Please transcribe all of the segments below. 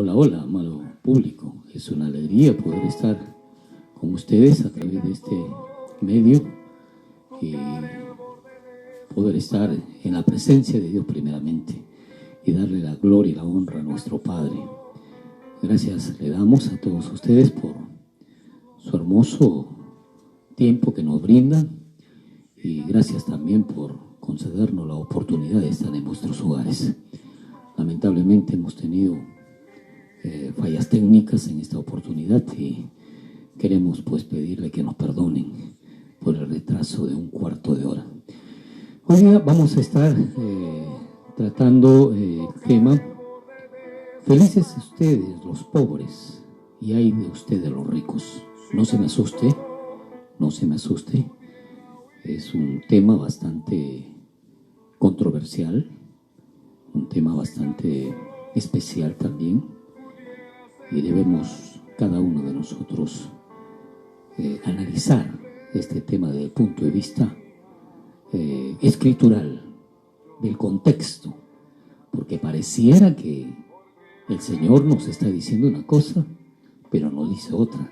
Hola, hola, amado público. Es una alegría poder estar con ustedes a través de este medio y poder estar en la presencia de Dios primeramente y darle la gloria y la honra a nuestro Padre. Gracias le damos a todos ustedes por su hermoso tiempo que nos brindan y gracias también por concedernos la oportunidad de estar en vuestros hogares. Lamentablemente hemos tenido fallas técnicas en esta oportunidad y queremos pues pedirle que nos perdonen por el retraso de un cuarto de hora. Hoy día vamos a estar tratando el tema felices ustedes los pobres y ay de ustedes los ricos. No se me asuste, no se me asuste. Es un tema bastante controversial, un tema bastante especial también. Y debemos cada uno de nosotros analizar este tema desde el punto de vista escritural, del contexto, porque pareciera que el Señor nos está diciendo una cosa, pero nos dice otra.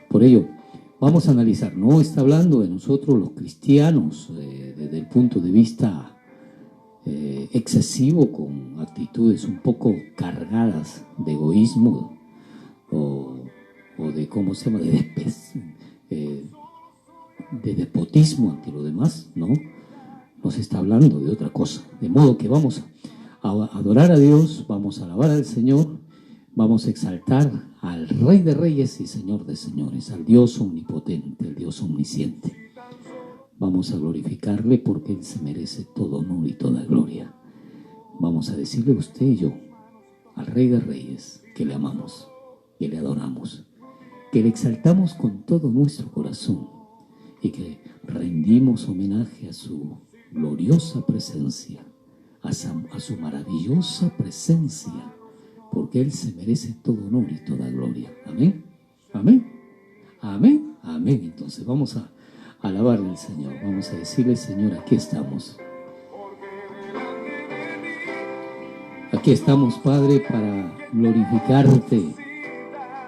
Por ello, vamos a analizar, no está hablando de nosotros los cristianos desde el punto de vista excesivo, con actitudes un poco cargadas de egoísmo, o de cómo se llama, de despotismo ante lo demás, no, nos está hablando de otra cosa, de modo que vamos a adorar a Dios, vamos a alabar al Señor, vamos a exaltar al Rey de Reyes y Señor de Señores, al Dios omnipotente, al Dios omnisciente. Vamos a glorificarle porque Él se merece todo honor y toda gloria. Vamos a decirle usted y yo al Rey de Reyes que le amamos, que le adoramos, que le exaltamos con todo nuestro corazón y que rendimos homenaje a su gloriosa presencia, a su maravillosa presencia, porque Él se merece todo honor y toda gloria. Amén, amén, amén, amén. Entonces vamos a alabarle al Señor, vamos a decirle: Señor, aquí estamos. Aquí estamos, Padre, para glorificarte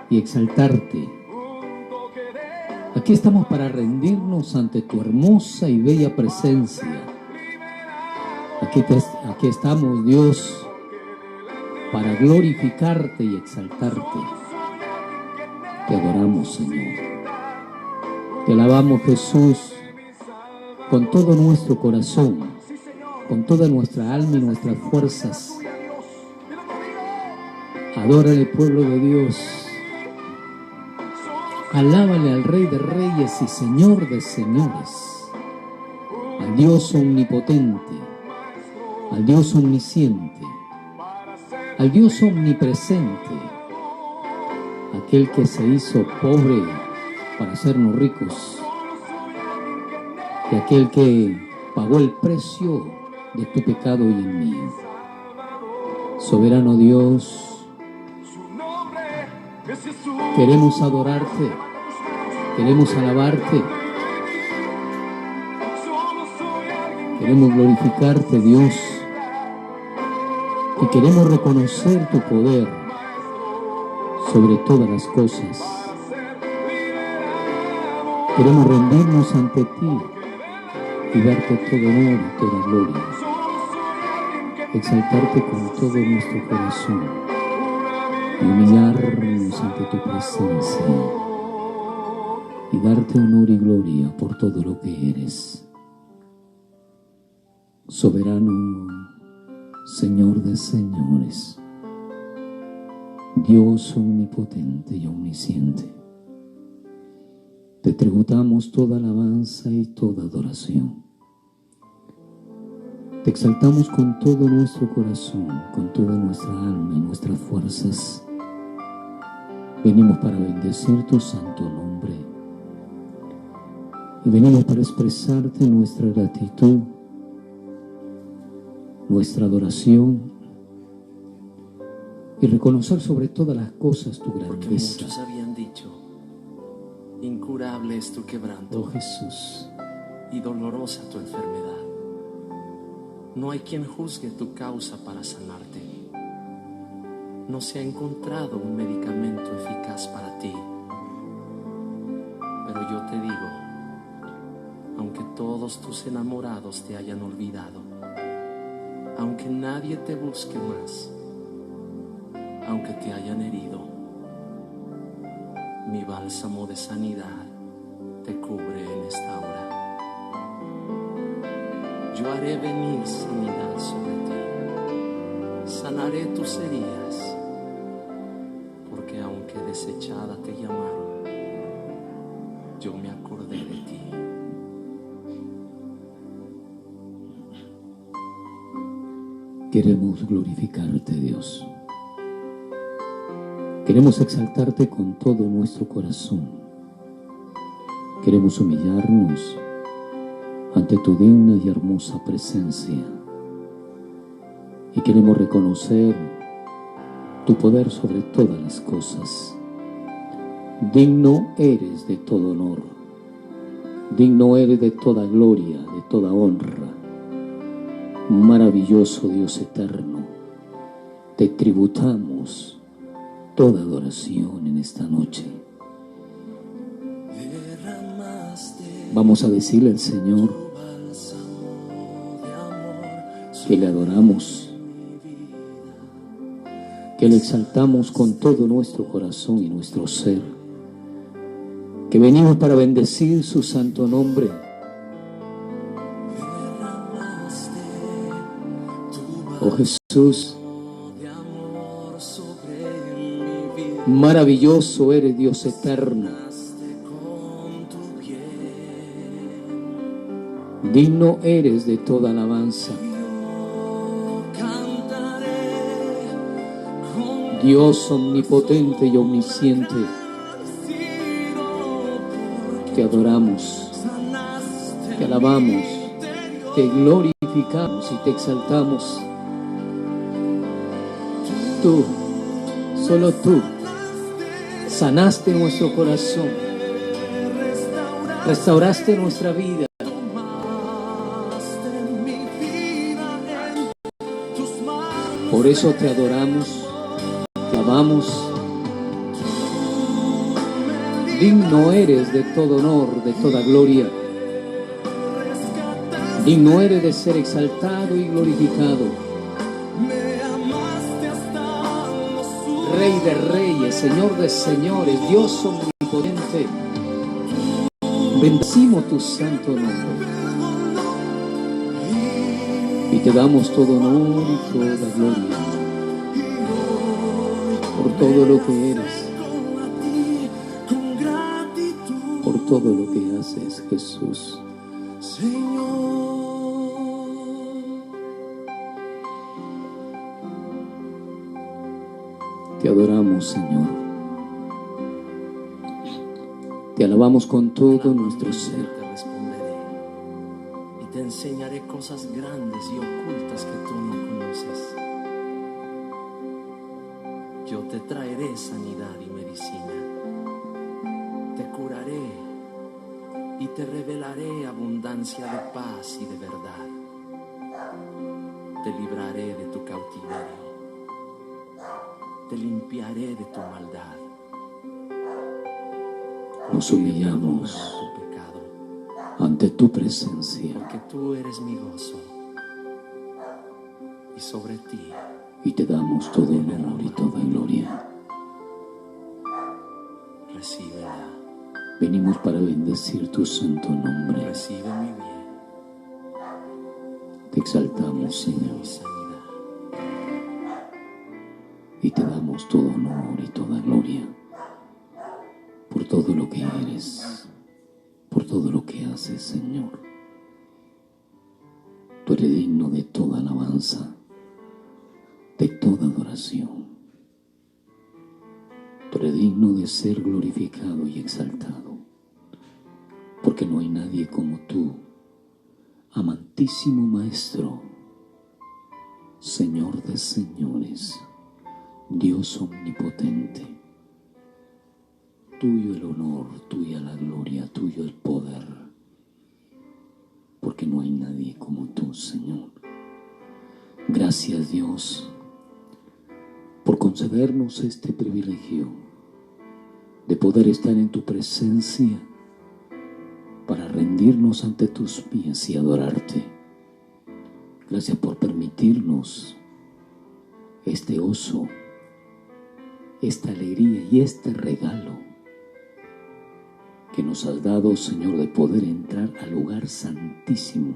y exaltarte. Aquí estamos para rendirnos ante tu hermosa y bella presencia. Aquí estamos, Dios, para glorificarte y exaltarte. Te adoramos, Señor. Te alabamos, Jesús, con todo nuestro corazón, con toda nuestra alma y nuestras fuerzas. Adórale, pueblo de Dios. Alábale al Rey de Reyes y Señor de Señores, al Dios omnipotente, al Dios omnisciente, al Dios omnipresente, aquel que se hizo pobre para hacernos ricos, y aquel que pagó el precio de tu pecado y el mío. Soberano Dios, queremos adorarte, queremos alabarte, queremos glorificarte, Dios, y queremos reconocer tu poder sobre todas las cosas. Queremos rendirnos ante ti y darte todo honor y toda gloria, exaltarte con todo nuestro corazón y humillarnos ante tu presencia y darte honor y gloria por todo lo que eres. Soberano, Señor de señores, Dios omnipotente y omnisciente, te tributamos toda alabanza y toda adoración. Te exaltamos con todo nuestro corazón, con toda nuestra alma y nuestras fuerzas. Venimos para bendecir tu santo nombre y venimos para expresarte nuestra gratitud, nuestra adoración y reconocer sobre todas las cosas tu grandeza. Porque muchos habían dicho: incurable es tu quebranto, oh Jesús, y dolorosa tu enfermedad. No hay quien juzgue tu causa para sanarte. no se ha encontrado un medicamento eficaz para ti. Pero yo te digo, aunque todos tus enamorados te hayan olvidado, aunque nadie te busque más, aunque te hayan herido, mi bálsamo de sanidad te cubre en esta hora. Yo haré venir sanidad sobre ti, sanaré tus heridas, porque aunque desechada te llamaron, yo me acordé de ti. Queremos glorificarte, Dios. Queremos exaltarte con todo nuestro corazón. Queremos humillarnos ante tu digna y hermosa presencia. Y queremos reconocer tu poder sobre todas las cosas. Digno eres de todo honor. Digno eres de toda gloria, de toda honra. Maravilloso Dios eterno, te tributamos toda adoración en esta noche. Vamos a decirle al Señor que le adoramos, que le exaltamos con todo nuestro corazón y nuestro ser, que venimos para bendecir su santo nombre. Oh Jesús, maravilloso eres, Dios eterno. Digno eres de toda alabanza. Dios omnipotente y omnisciente, te adoramos, te alabamos, te glorificamos y te exaltamos. Tú, solo tú, sanaste nuestro corazón, restauraste nuestra vida. Por eso te adoramos, te amamos. Digno eres de todo honor, de toda gloria. Digno eres de ser exaltado y glorificado. Rey de reyes, Señor de señores, Dios omnipotente, bendecimos tu santo nombre y te damos todo honor y toda gloria por todo lo que eres, por todo lo que haces, Jesús. Te adoramos, Señor. Te alabamos con todo nuestro ser. Te responderé y te enseñaré cosas grandes y ocultas que tú no conoces. Yo te traeré sanidad y medicina. Te curaré y te revelaré abundancia de paz y de verdad. Te libraré de tu cautiverio. Te limpiaré de tu maldad. Nos humillamos tu pecado, ante tu presencia porque tú eres mi gozo y sobre ti y te damos todo honor y toda gloria. Recíbela. Venimos para bendecir tu santo nombre. Recibe mi bien. Te exaltamos, Recibe Señor, mi sanidad. y te damos todo honor y toda gloria por todo lo que eres, por todo lo que haces, Señor. Tú eres digno de toda alabanza, de toda adoración. Tú eres digno de ser glorificado y exaltado, porque no hay nadie como tú, amantísimo Maestro, Señor de señores, Dios omnipotente. Tuyo el honor, tuya la gloria, tuyo el poder, porque no hay nadie como tú, Señor. Gracias, Dios, por concedernos este privilegio de poder estar en tu presencia para rendirnos ante tus pies y adorarte. Gracias por permitirnos este gozo, esta alegría y este regalo que nos has dado, Señor, de poder entrar al lugar santísimo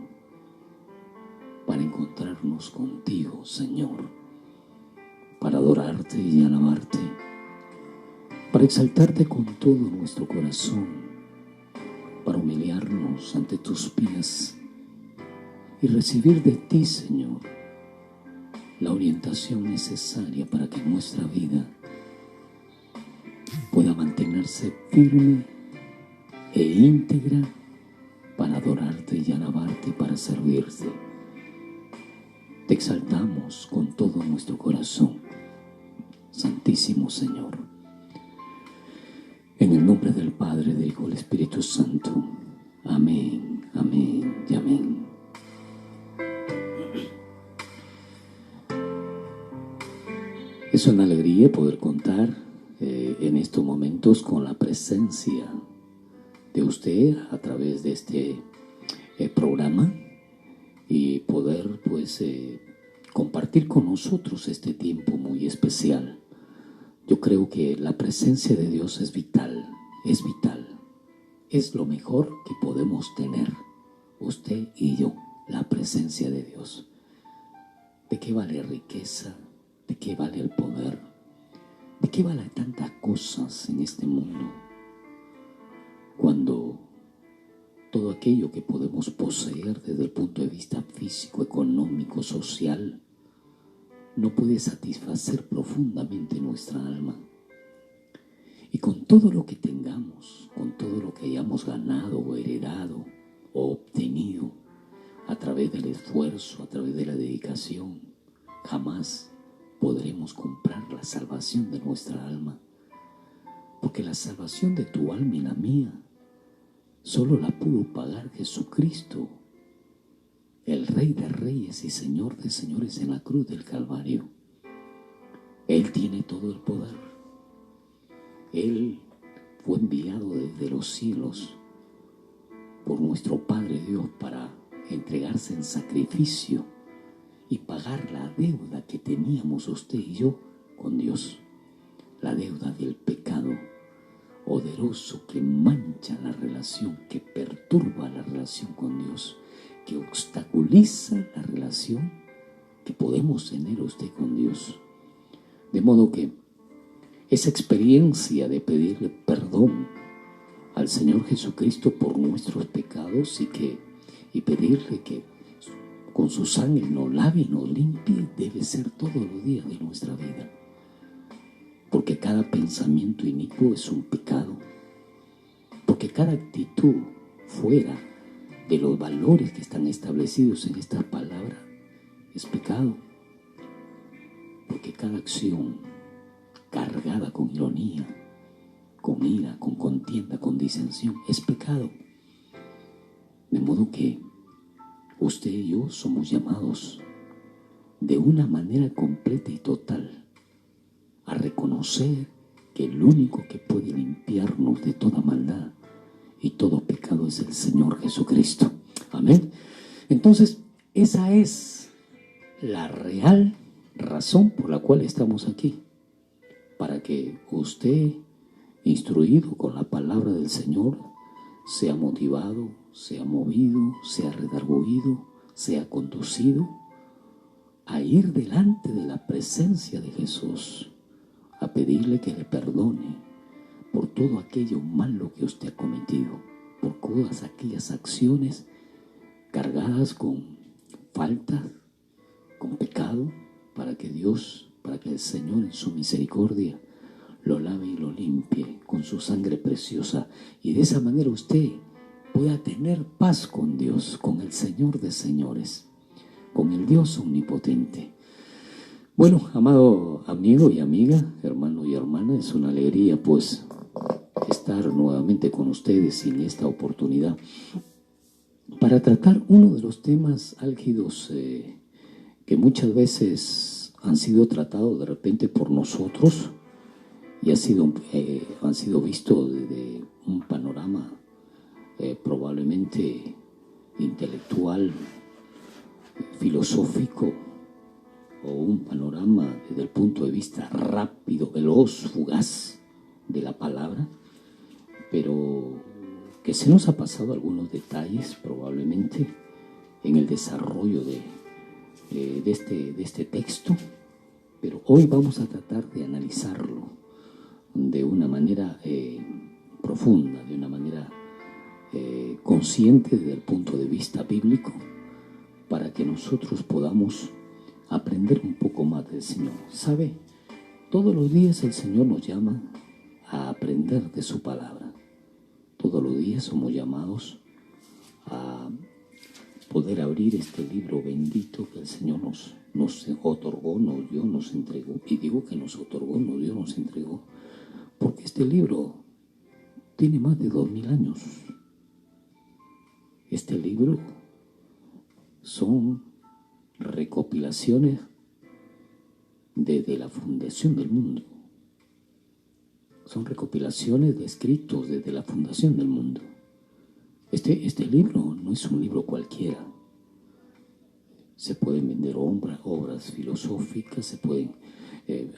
para encontrarnos contigo, Señor, para adorarte y alabarte, para exaltarte con todo nuestro corazón, para humillarnos ante tus pies y recibir de ti, Señor, la orientación necesaria para que nuestra vida pueda mantenerse firme e íntegra para adorarte y alabarte, para servirte. Te exaltamos con todo nuestro corazón, Santísimo Señor. En el nombre del Padre, del Hijo y del Espíritu Santo. Amén, amén y amén. Es una alegría poder contar en estos momentos con la presencia de usted a través de este programa y poder compartir con nosotros este tiempo muy especial. Yo creo que la presencia de Dios es vital, es lo mejor que podemos tener, usted y yo, la presencia de Dios. ¿De qué vale riqueza? ¿De qué vale el poder? ¿De qué vale tantas cosas en este mundo cuando todo aquello que podemos poseer desde el punto de vista físico, económico, social, no puede satisfacer profundamente nuestra alma? Y con todo lo que tengamos, con todo lo que hayamos ganado o heredado o obtenido a través del esfuerzo, a través de la dedicación, jamás podremos comprar la salvación de nuestra alma, porque la salvación de tu alma y la mía solo la pudo pagar Jesucristo, el Rey de Reyes y Señor de Señores en la cruz del Calvario. Él tiene todo el poder. Él fue enviado desde los cielos por nuestro Padre Dios para entregarse en sacrificio y pagar la deuda que teníamos usted y yo con Dios, la deuda del pecado poderoso que mancha la relación, que perturba la relación con Dios, que obstaculiza la relación que podemos tener usted con Dios. De modo que esa experiencia de pedirle perdón al Señor Jesucristo por nuestros pecados y pedirle que con su sangre nos lave y nos limpie, debe ser todos los días de nuestra vida. Porque cada pensamiento inicuo es un pecado. Porque cada actitud fuera de los valores que están establecidos en esta palabra es pecado. Porque cada acción cargada con ironía, con ira, con contienda, con disensión, es pecado. De modo que usted y yo somos llamados de una manera completa y total a reconocer que el único que puede limpiarnos de toda maldad y todo pecado es el Señor Jesucristo. Amén. Entonces, esa es la real razón por la cual estamos aquí. Para que usted, instruido con la palabra del Señor, sea motivado, sea movido, sea redarguido, sea conducido a ir delante de la presencia de Jesús, a pedirle que le perdone por todo aquello malo que usted ha cometido, por todas aquellas acciones cargadas con faltas, con pecado, para que Dios, para que el Señor en su misericordia lo lave y lo limpie con su sangre preciosa, y de esa manera usted pueda tener paz con Dios, con el Señor de señores, con el Dios omnipotente. Bueno, amado amigo y amiga, hermano y hermana, es una alegría pues estar nuevamente con ustedes en esta oportunidad para tratar uno de los temas álgidos que muchas veces han sido tratados de repente por nosotros y han sido vistos desde un panorama probablemente intelectual, filosófico, o un panorama desde el punto de vista rápido, veloz, fugaz de la palabra, pero que se nos ha pasado algunos detalles probablemente en el desarrollo de este texto, pero hoy vamos a tratar de analizarlo de una manera profunda, de una manera consciente desde el punto de vista bíblico, para que nosotros podamos aprender un poco más del Señor. ¿Sabe? Todos los días el Señor nos llama a aprender de su palabra. Todos los días somos llamados a poder abrir este libro bendito que el Señor nos otorgó, nos dio, nos entregó. Y digo que nos otorgó, nos dio, nos entregó, porque este libro tiene más de 2000 años. Este libro son recopilaciones desde la fundación del mundo. Son recopilaciones de escritos desde la fundación del mundo. Este libro no es un libro cualquiera. Se pueden vender obras filosóficas,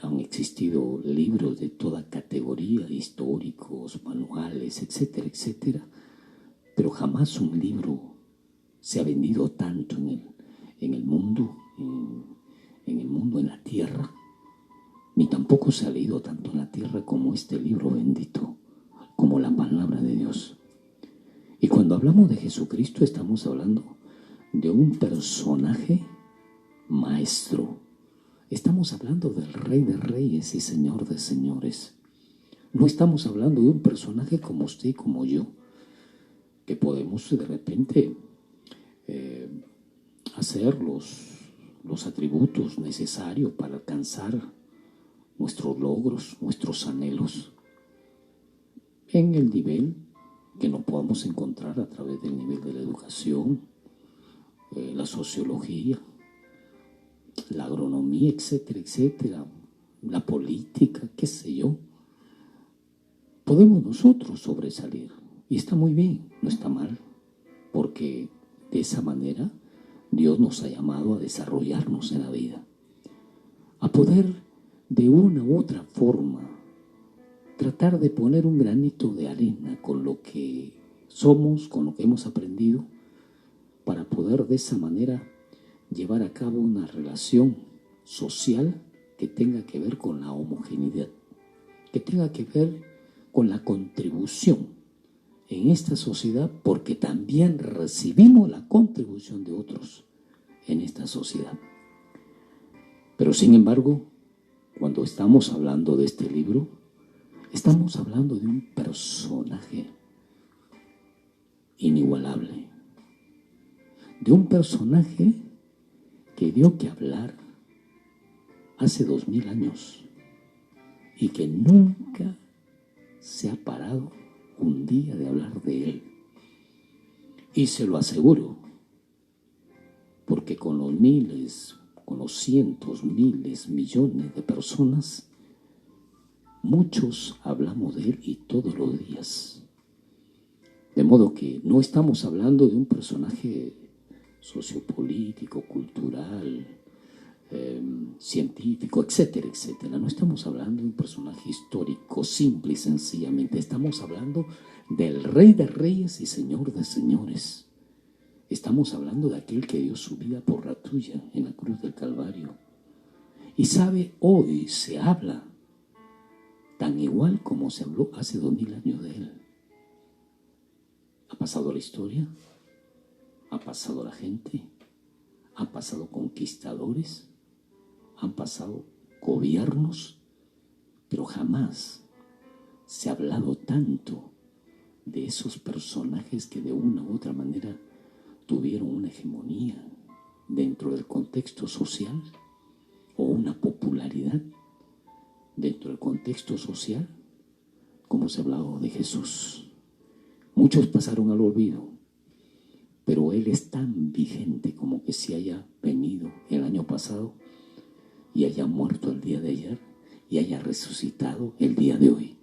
han existido libros de toda categoría, históricos, manuales, etcétera, etcétera, pero jamás un libro se ha vendido tanto en el mundo, en la tierra, ni tampoco se ha leído tanto en la tierra como este libro bendito, como la palabra de Dios. Y cuando hablamos de Jesucristo estamos hablando de un personaje maestro. Estamos hablando del Rey de Reyes y Señor de Señores. No estamos hablando de un personaje como usted y como yo, que podemos de repente hacer los atributos necesarios para alcanzar nuestros logros, nuestros anhelos, en el nivel que no podamos encontrar a través del nivel de la educación, la sociología, la agronomía, etcétera, etcétera, la política, qué sé yo. Podemos nosotros sobresalir y está muy bien, no está mal, porque de esa manera Dios nos ha llamado a desarrollarnos en la vida, a poder de una u otra forma tratar de poner un granito de arena con lo que somos, con lo que hemos aprendido, para poder de esa manera llevar a cabo una relación social que tenga que ver con la homogeneidad, que tenga que ver con la contribución en esta sociedad, porque también recibimos la contribución de otros en esta sociedad. Pero sin embargo, cuando estamos hablando de este libro, estamos hablando de un personaje inigualable, de un personaje que dio que hablar hace 2000 años y que nunca se ha parado un día de hablar de él. Y se lo aseguro, porque con los miles, con los cientos, miles, millones de personas, muchos hablamos de él y todos los días. De modo que no estamos hablando de un personaje sociopolítico, cultural, científico, etcétera, etcétera. No estamos hablando de un personaje histórico, simple y sencillamente. Estamos hablando del Rey de Reyes y Señor de Señores. Estamos hablando de aquel que dio su vida por la tuya en la cruz del Calvario. Y sabe, hoy se habla tan igual como se habló hace 2000 años de él. Ha pasado la historia, ha pasado la gente, han pasado conquistadores, han pasado gobiernos, pero jamás se ha hablado tanto de esos personajes que de una u otra manera tuvieron una hegemonía dentro del contexto social o una popularidad dentro del contexto social, como se ha hablado de Jesús. Muchos pasaron al olvido, pero Él es tan vigente como que si haya venido el año pasado y haya muerto el día de ayer y haya resucitado el día de hoy.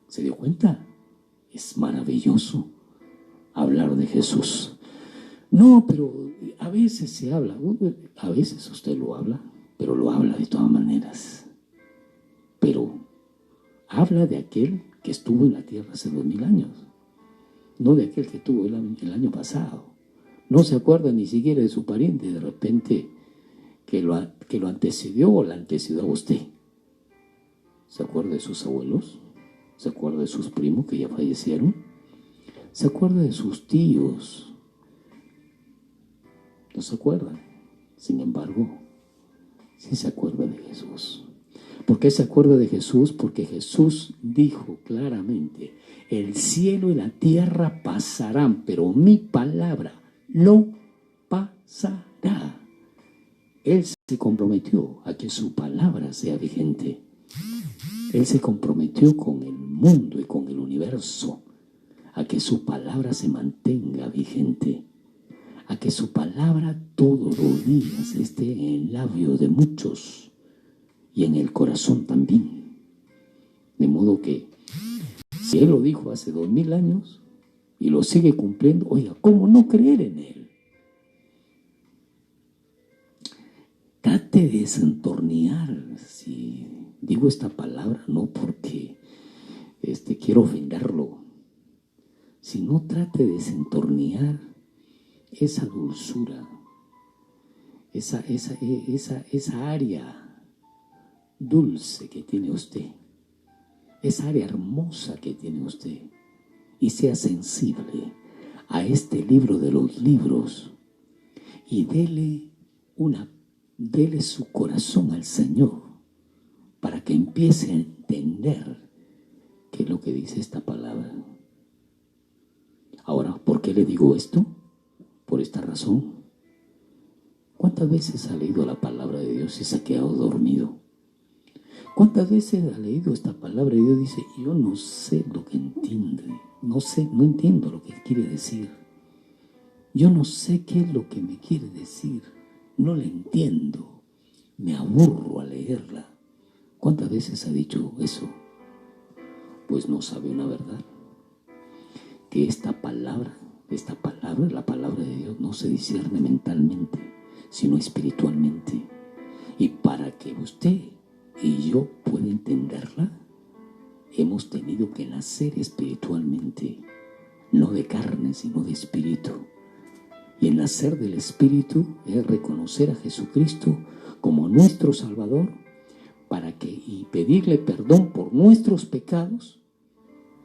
¿Se dio cuenta? Es maravilloso hablar de Jesús. No, pero a veces se habla, a veces usted lo habla, pero lo habla de todas maneras. Pero habla de aquel que estuvo en la tierra hace 2000 años, no de aquel que estuvo el año pasado. No se acuerda ni siquiera de su pariente, de repente que lo antecedió o la antecedió a usted. ¿Se acuerda de sus abuelos? ¿Se acuerda de sus primos que ya fallecieron? ¿Se acuerda de sus tíos? No se acuerda. Sin embargo, sí se acuerda de Jesús. ¿Por qué se acuerda de Jesús? Porque Jesús dijo claramente: el cielo y la tierra pasarán, pero mi palabra no pasará. Él se comprometió a que su palabra sea vigente. Él se comprometió con el mundo y con el universo a que su palabra se mantenga vigente, a que su palabra todos los días esté en el labio de muchos y en el corazón también. De modo que si Él lo dijo hace 2000 años y lo sigue cumpliendo, oiga, ¿cómo no creer en Él? Trate de desentornear, si digo esta palabra, no porque quiero ofenderlo, sino trate de desentornear esa dulzura, esa área dulce que tiene usted, esa área hermosa que tiene usted, y sea sensible a este libro de los libros y dele su corazón al Señor para que empiece a entender qué es lo que dice esta palabra. Ahora, ¿por qué le digo esto? Por esta razón. ¿Cuántas veces ha leído la palabra de Dios y se ha quedado dormido? ¿Cuántas veces ha leído esta palabra y Dios dice: yo no sé lo que entiende, no entiendo lo que quiere decir, yo no sé qué es lo que me quiere decir, no la entiendo, me aburro al leerla? ¿Cuántas veces ha dicho eso? Pues no sabe una verdad, que esta palabra, la palabra de Dios, no se discierne mentalmente, sino espiritualmente. Y para que usted y yo pueda entenderla, hemos tenido que nacer espiritualmente, no de carne, sino de espíritu. Y el nacer del espíritu es reconocer a Jesucristo como nuestro Salvador y pedirle perdón por nuestros pecados.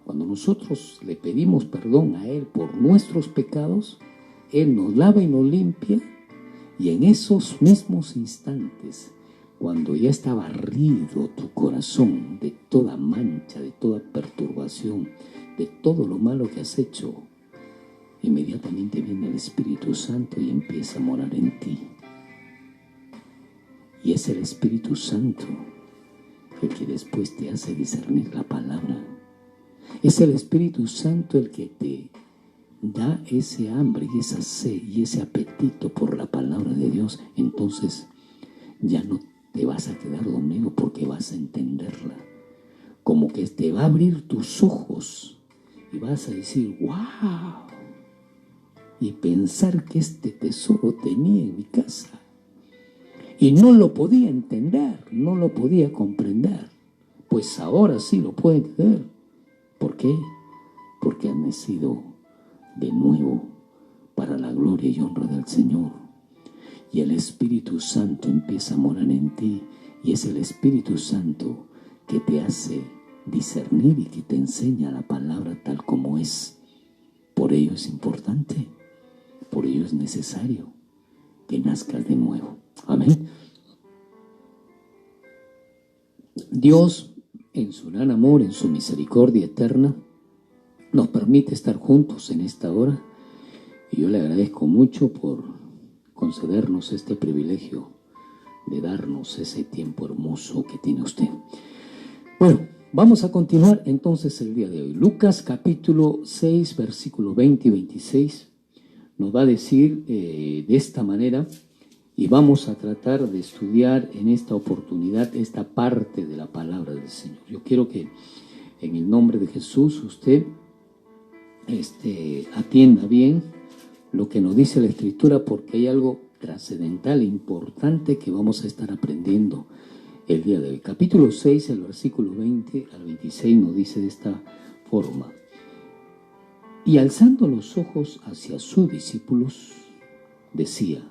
Cuando nosotros le pedimos perdón a Él por nuestros pecados, Él nos lava y nos limpia, y en esos mismos instantes, cuando ya está barrido tu corazón de toda mancha, de toda perturbación, de todo lo malo que has hecho, inmediatamente viene el Espíritu Santo y empieza a morar en ti. Y es el Espíritu Santo el que después te hace discernir la palabra. Es el Espíritu Santo el que te da ese hambre y esa sed y ese apetito por la palabra de Dios. Entonces ya no te vas a quedar dormido, porque vas a entenderla. Como que te va a abrir tus ojos y vas a decir: ¡wow! Y pensar que este tesoro tenía en mi casa. Y no lo podía entender, no lo podía comprender. Pues ahora sí lo puede entender. ¿Por qué? Porque han nacido de nuevo para la gloria y honra del Señor. Y el Espíritu Santo empieza a morar en ti. Y es el Espíritu Santo que te hace discernir y que te enseña la palabra tal como es. Por ello es importante, por ello es necesario que nazcas de nuevo. Amén. Dios, en su gran amor, en su misericordia eterna, nos permite estar juntos en esta hora, y yo le agradezco mucho por concedernos este privilegio de darnos ese tiempo hermoso que tiene usted. Bueno, vamos a continuar entonces el día de hoy. Lucas capítulo 6, versículo 20 y 26 nos va a decir de esta manera: Y vamos a tratar de estudiar en esta oportunidad esta parte de la palabra del Señor. Yo quiero que en el nombre de Jesús usted atienda bien lo que nos dice la Escritura, porque hay algo trascendental e importante que vamos a estar aprendiendo el día de hoy. Capítulo 6, el versículo 20 al 26 nos dice de esta forma: y alzando los ojos hacia sus discípulos, decía: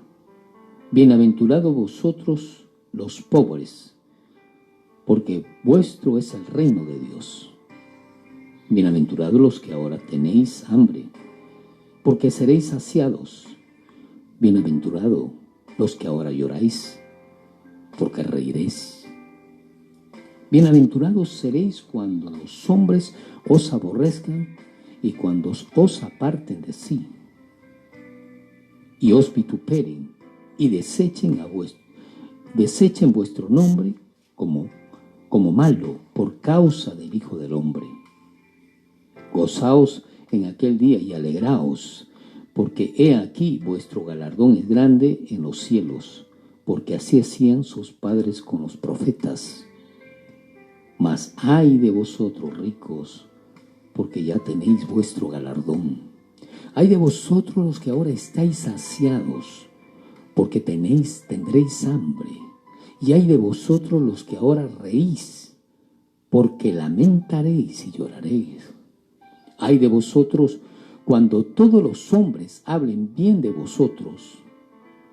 bienaventurados vosotros los pobres, porque vuestro es el reino de Dios. Bienaventurados los que ahora tenéis hambre, porque seréis saciados. Bienaventurados los que ahora lloráis, porque reiréis. Bienaventurados seréis cuando los hombres os aborrezcan y cuando os aparten de sí, y os vituperen y desechen vuestro nombre como malo por causa del Hijo del Hombre. Gozaos en aquel día y alegraos, porque he aquí vuestro galardón es grande en los cielos, porque así hacían sus padres con los profetas. Mas ay de vosotros ricos, porque ya tenéis vuestro galardón. Ay de vosotros los que ahora estáis saciados, porque tendréis hambre. Y ay de vosotros los que ahora reís, porque lamentaréis y lloraréis. Ay de vosotros cuando todos los hombres hablen bien de vosotros,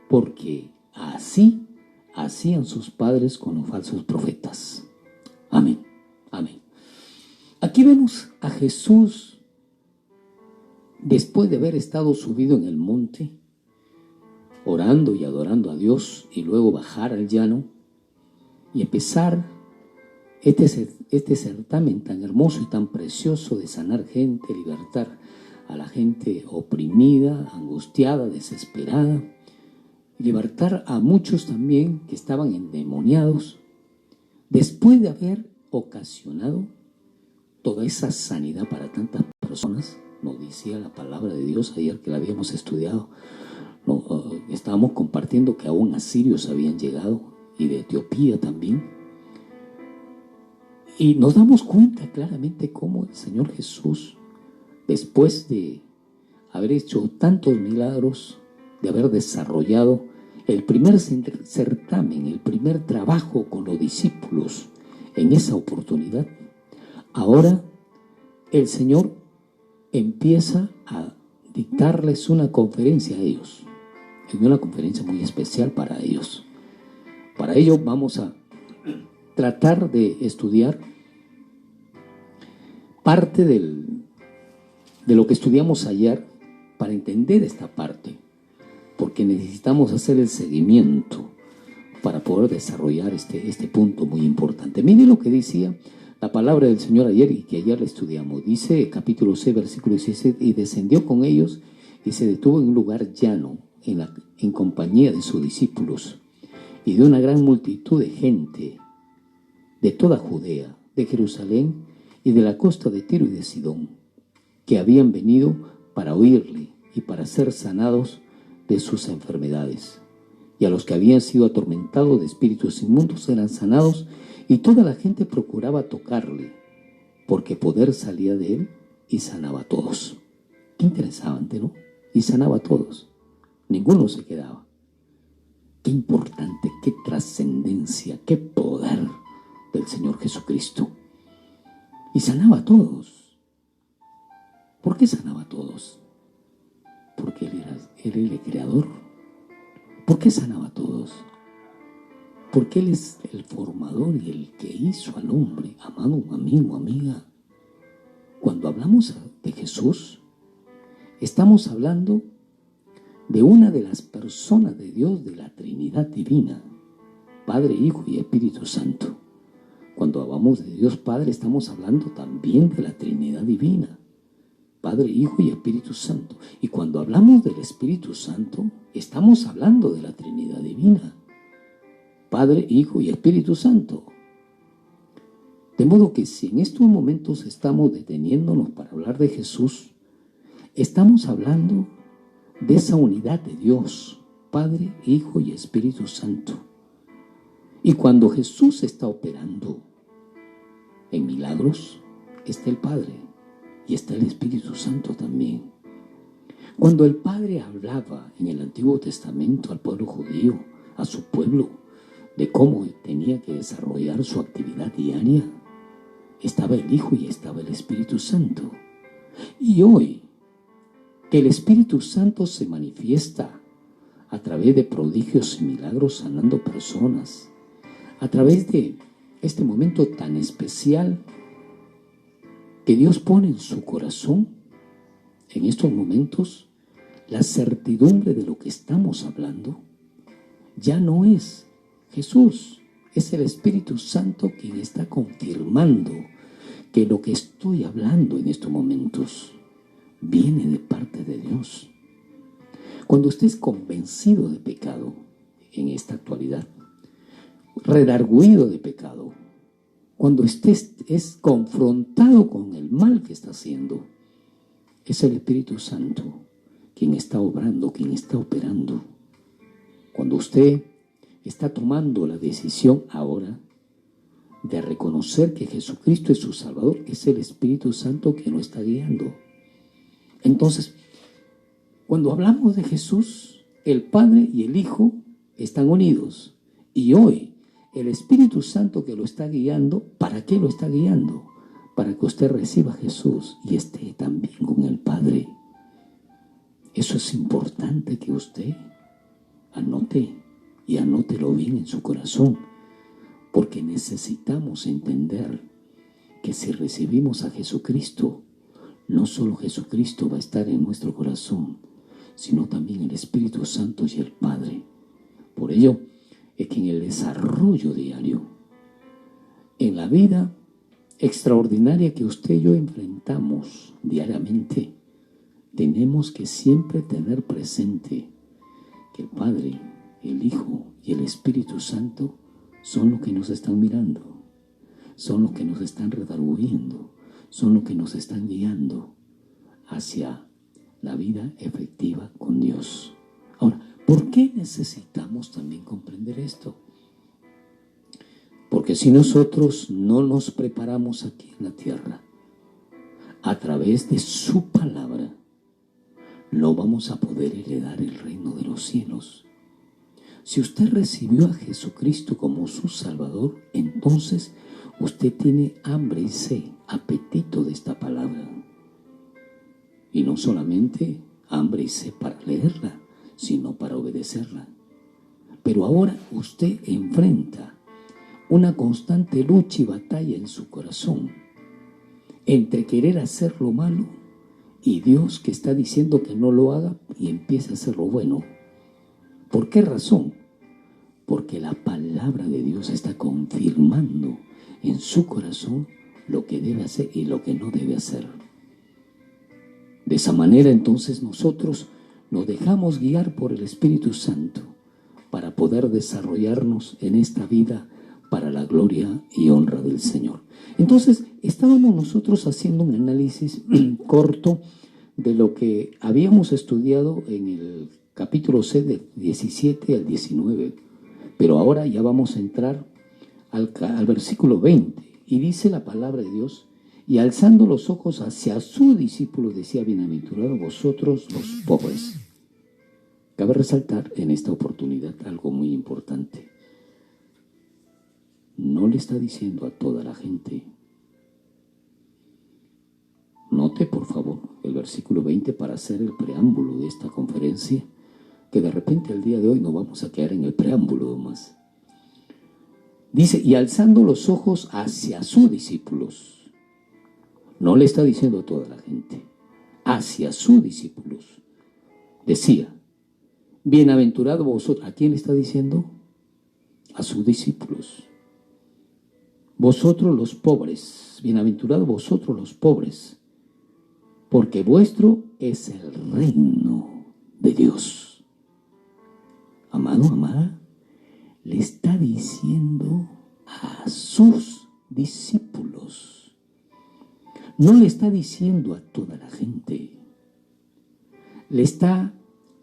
porque así hacían sus padres con los falsos profetas. Amén. Amén. Aquí vemos a Jesús, después de haber estado subido en el monte, orando y adorando a Dios, y luego bajar al llano y empezar este certamen tan hermoso y tan precioso de sanar gente, libertar a la gente oprimida, angustiada, desesperada, y libertar a muchos también que estaban endemoniados, después de haber ocasionado toda esa sanidad para tantas personas. Nos decía la palabra de Dios ayer que la habíamos estudiado. Estábamos compartiendo que aún asirios habían llegado, y de Etiopía también. Y nos damos cuenta claramente cómo el Señor Jesús, después de haber hecho tantos milagros, de haber desarrollado el primer certamen, el primer trabajo con los discípulos en esa oportunidad, ahora el Señor empieza a dictarles una conferencia a ellos. Es una conferencia muy especial para ellos. Para ello vamos a tratar de estudiar parte de lo que estudiamos ayer para entender esta parte, porque necesitamos hacer el seguimiento para poder desarrollar este punto muy importante. Miren lo que decía la palabra del Señor ayer y que ayer la estudiamos. Dice capítulo 6, versículo 17: y descendió con ellos y se detuvo en un lugar llano en compañía de sus discípulos y de una gran multitud de gente de toda Judea, de Jerusalén y de la costa de Tiro y de Sidón, que habían venido para oírle y para ser sanados de sus enfermedades. Y a los que habían sido atormentados de espíritus inmundos eran sanados, y toda la gente procuraba tocarle, porque poder salía de él y sanaba a todos. Qué interesante, ¿no? Y sanaba a todos. Ninguno se quedaba. Qué importante, qué trascendencia, qué poder del Señor Jesucristo. Y sanaba a todos. ¿Por qué sanaba a todos? Porque Él era el creador. ¿Por qué sanaba a todos? Porque Él es el formador y el que hizo al hombre. Amado amigo, amiga, cuando hablamos de Jesús, estamos hablando de una de las personas de Dios, de la Trinidad divina, Padre, Hijo y Espíritu Santo. Cuando hablamos de Dios Padre, estamos hablando también de la Trinidad divina, Padre, Hijo y Espíritu Santo. Y cuando hablamos del Espíritu Santo, estamos hablando de la Trinidad divina, Padre, Hijo y Espíritu Santo. De modo que si en estos momentos estamos deteniéndonos para hablar de Jesús, estamos hablando de esa unidad de Dios, Padre, Hijo y Espíritu Santo. Y cuando Jesús está operando en milagros, está el Padre y está el Espíritu Santo también. Cuando el Padre hablaba en el Antiguo Testamento al pueblo judío, a su pueblo, de cómo tenía que desarrollar su actividad diaria, estaba el Hijo y estaba el Espíritu Santo. Y hoy, que el Espíritu Santo se manifiesta a través de prodigios y milagros sanando personas, a través de este momento tan especial que Dios pone en su corazón, en estos momentos, la certidumbre de lo que estamos hablando, ya no es Jesús, es el Espíritu Santo quien está confirmando que lo que estoy hablando en estos momentos viene de parte de Dios. Cuando usted es convencido de pecado en esta actualidad, redarguido de pecado, cuando usted es confrontado con el mal que está haciendo, es el Espíritu Santo quien está obrando, quien está operando. Cuando usted está tomando la decisión ahora de reconocer que Jesucristo es su Salvador, es el Espíritu Santo que lo está guiando. Entonces, cuando hablamos de Jesús, el Padre y el Hijo están unidos. Y hoy, el Espíritu Santo que lo está guiando, ¿para qué lo está guiando? Para que usted reciba a Jesús y esté también con el Padre. Eso es importante que usted anote y anótelo bien en su corazón, porque necesitamos entender que si recibimos a Jesucristo, no solo Jesucristo va a estar en nuestro corazón, sino también el Espíritu Santo y el Padre. Por ello es que en el desarrollo diario, en la vida extraordinaria que usted y yo enfrentamos diariamente, tenemos que siempre tener presente que el Padre, el Hijo y el Espíritu Santo son los que nos están mirando, son los que nos están redarguyendo, son los que nos están guiando hacia la vida efectiva con Dios. Ahora, ¿por qué necesitamos también comprender esto? Porque si nosotros no nos preparamos aquí en la tierra, a través de su palabra, no vamos a poder heredar el reino de los cielos. Si usted recibió a Jesucristo como su Salvador, entonces usted tiene hambre y sed, apetito de esta palabra. Y no solamente hambre y sed para leerla, sino para obedecerla. Pero ahora usted enfrenta una constante lucha y batalla en su corazón entre querer hacer lo malo y Dios que está diciendo que no lo haga y empieza a hacer lo bueno. ¿Por qué razón? Porque la palabra de Dios está confirmando en su corazón lo que debe hacer y lo que no debe hacer. De esa manera entonces nosotros nos dejamos guiar por el Espíritu Santo para poder desarrollarnos en esta vida para la gloria y honra del Señor. Entonces estábamos nosotros haciendo un análisis corto de lo que habíamos estudiado en el capítulo 6 del 17 al 19, pero ahora ya vamos a entrar al versículo 20 y dice la palabra de Dios: y alzando los ojos hacia su discípulo decía, bienaventurados vosotros los pobres. Cabe resaltar en esta oportunidad algo muy importante. No le está diciendo a toda la gente. Note por favor el versículo 20 para hacer el preámbulo de esta conferencia, que de repente el día de hoy no vamos a quedar en el preámbulo más. Dice, y alzando los ojos hacia sus discípulos. No le está diciendo a toda la gente, hacia sus discípulos. Decía, bienaventurado vosotros. ¿A quién le está diciendo? A sus discípulos. Vosotros los pobres, bienaventurados vosotros los pobres, porque vuestro es el reino de Dios. Amado, amada, le está diciendo a sus discípulos. No le está diciendo a toda la gente. Le está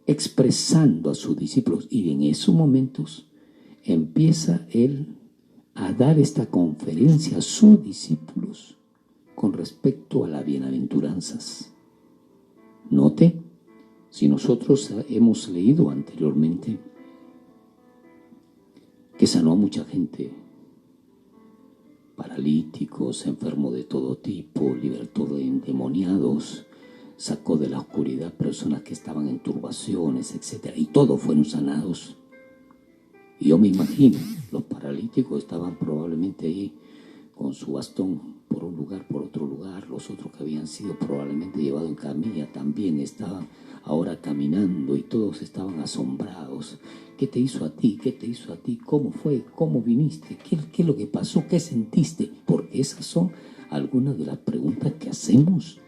expresando a sus discípulos. Y en esos momentos empieza él a dar esta conferencia a sus discípulos con respecto a las bienaventuranzas. Note, si nosotros hemos leído anteriormente que sanó a mucha gente, paralíticos, enfermos de todo tipo, libertó de endemoniados, sacó de la oscuridad personas que estaban en turbaciones, etc. Y todos fueron sanados. Y yo me imagino, los paralíticos estaban probablemente ahí con su bastón por un lugar, por otro lugar. Los otros que habían sido probablemente llevados en camilla también estaban ahora caminando y todos estaban asombrados. ¿Qué te hizo a ti? ¿Qué te hizo a ti? ¿Cómo fue? ¿Cómo viniste? ¿Qué es lo que pasó? ¿Qué sentiste? Porque esas son algunas de las preguntas que hacemos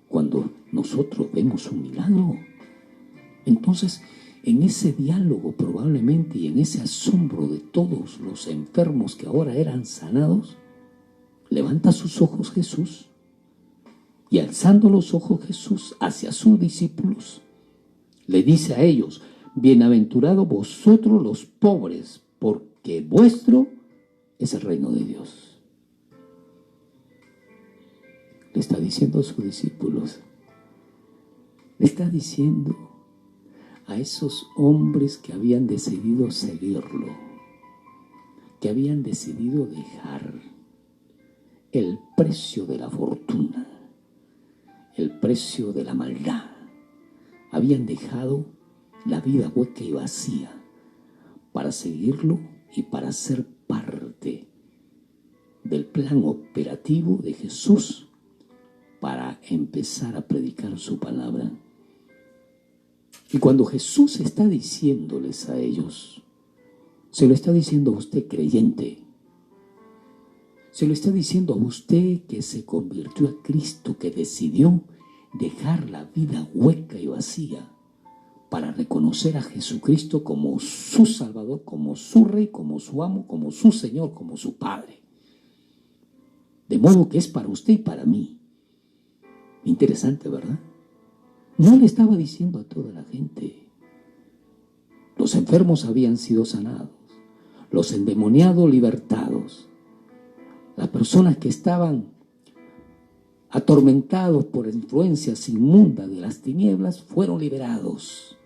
cuando nosotros vemos un milagro. Entonces, en ese diálogo probablemente y en ese asombro de todos los enfermos que ahora eran sanados, levanta sus ojos Jesús y alzando los ojos Jesús hacia sus discípulos, le dice a ellos: bienaventurados vosotros los pobres, porque vuestro es el reino de Dios. Le está diciendo a sus discípulos, le está diciendo a esos hombres que habían decidido seguirlo, que habían decidido dejar el precio de la fortuna, el precio de la maldad, habían dejado la vida hueca y vacía para seguirlo y para ser parte del plan operativo de Jesús para empezar a predicar su palabra. Y cuando Jesús está diciéndoles a ellos, se lo está diciendo a usted creyente, se lo está diciendo a usted que se convirtió a Cristo, que decidió dejar la vida hueca y vacía para reconocer a Jesucristo como su Salvador, como su Rey, como su amo, como su Señor, como su Padre. De modo que es para usted y para mí. Interesante, ¿verdad? No le estaba diciendo a toda la gente. Los enfermos habían sido sanados, los endemoniados libertados, las personas que estaban atormentados por influencias inmundas de las tinieblas fueron liberados.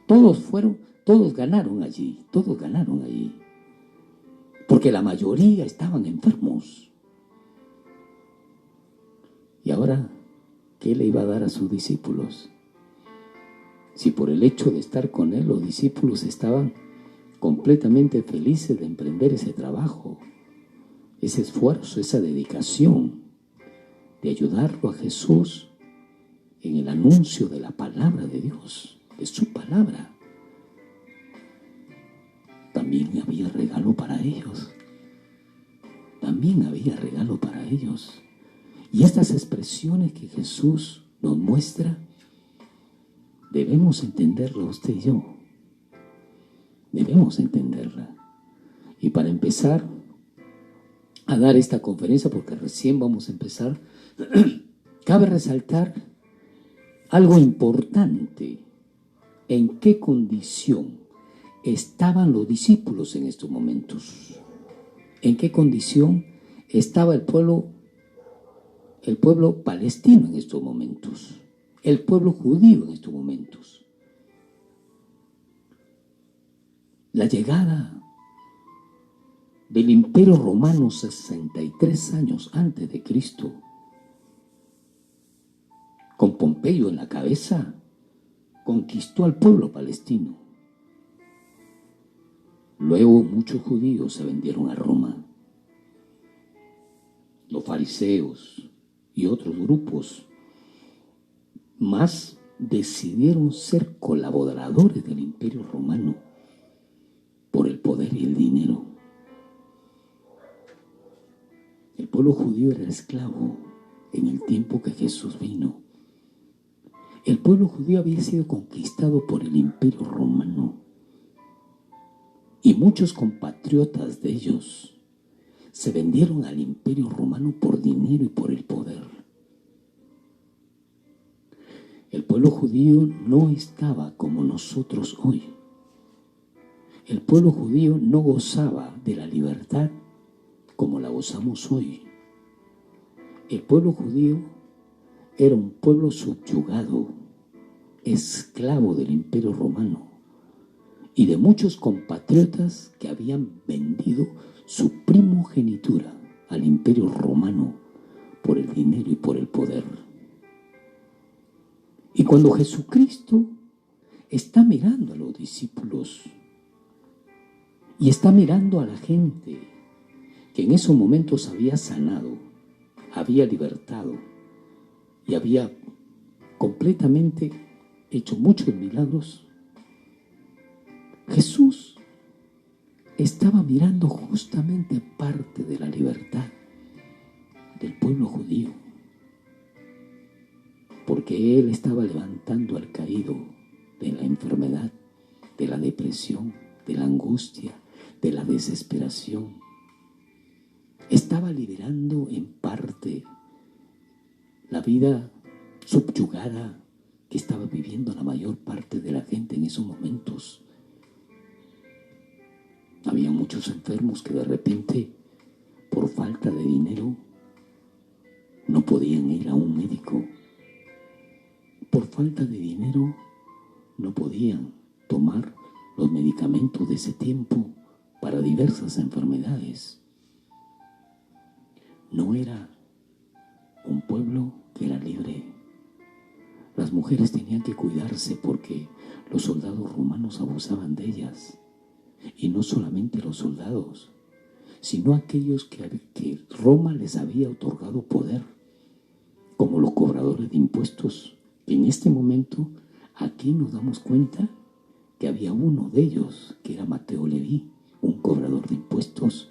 Todos ganaron allí, porque la mayoría estaban enfermos. Y ahora, ¿qué le iba a dar a sus discípulos? Si por el hecho de estar con él, los discípulos estaban completamente felices de emprender ese trabajo, ese esfuerzo, esa dedicación de ayudarlo a Jesús en el anuncio de la palabra de Dios, de su palabra. También había regalo para ellos. También había regalo para ellos. Y estas expresiones que Jesús nos muestra, debemos entenderla usted y yo. Debemos entenderla. Y para empezar a dar esta conferencia, porque recién vamos a empezar, cabe resaltar algo importante. ¿En qué condición estaban los discípulos en estos momentos? ¿En qué condición estaba el pueblo palestino en estos momentos? El pueblo judío en estos momentos. La llegada del Imperio Romano 63 años antes de Cristo, con Pompeyo en la cabeza, conquistó al pueblo palestino. Luego muchos judíos se vendieron a Roma. Los fariseos y otros grupos más decidieron ser colaboradores del Imperio Romano por el poder y el dinero. El pueblo judío era esclavo en el tiempo que Jesús vino. El pueblo judío había sido conquistado por el Imperio Romano. Y muchos compatriotas de ellos se vendieron al Imperio Romano por dinero y por el poder. El pueblo judío no estaba como nosotros hoy. El pueblo judío no gozaba de la libertad como la gozamos hoy. El pueblo judío era un pueblo subyugado, esclavo del Imperio Romano y de muchos compatriotas que habían vendido su primogenitura al Imperio Romano por el dinero y por el poder. Y cuando Jesucristo está mirando a los discípulos y está mirando a la gente que en esos momentos había sanado, había libertado y había completamente hecho muchos milagros, Jesús estaba mirando justamente parte de la libertad del pueblo judío, porque Él estaba levantando al caído de la enfermedad, de la depresión, de la angustia, de la desesperación. Estaba liberando en parte la vida subyugada que estaba viviendo la mayor parte de la gente en esos momentos. Había muchos enfermos que de repente, por falta de dinero, no podían ir a un médico. Por falta de dinero, no podían tomar los medicamentos de ese tiempo para diversas enfermedades. No era un pueblo que era libre. Las mujeres tenían que cuidarse porque los soldados romanos abusaban de ellas. Y no solamente los soldados, sino aquellos que Roma les había otorgado poder, como los cobradores de impuestos. En este momento, aquí nos damos cuenta que había uno de ellos, que era Mateo Leví, un cobrador de impuestos,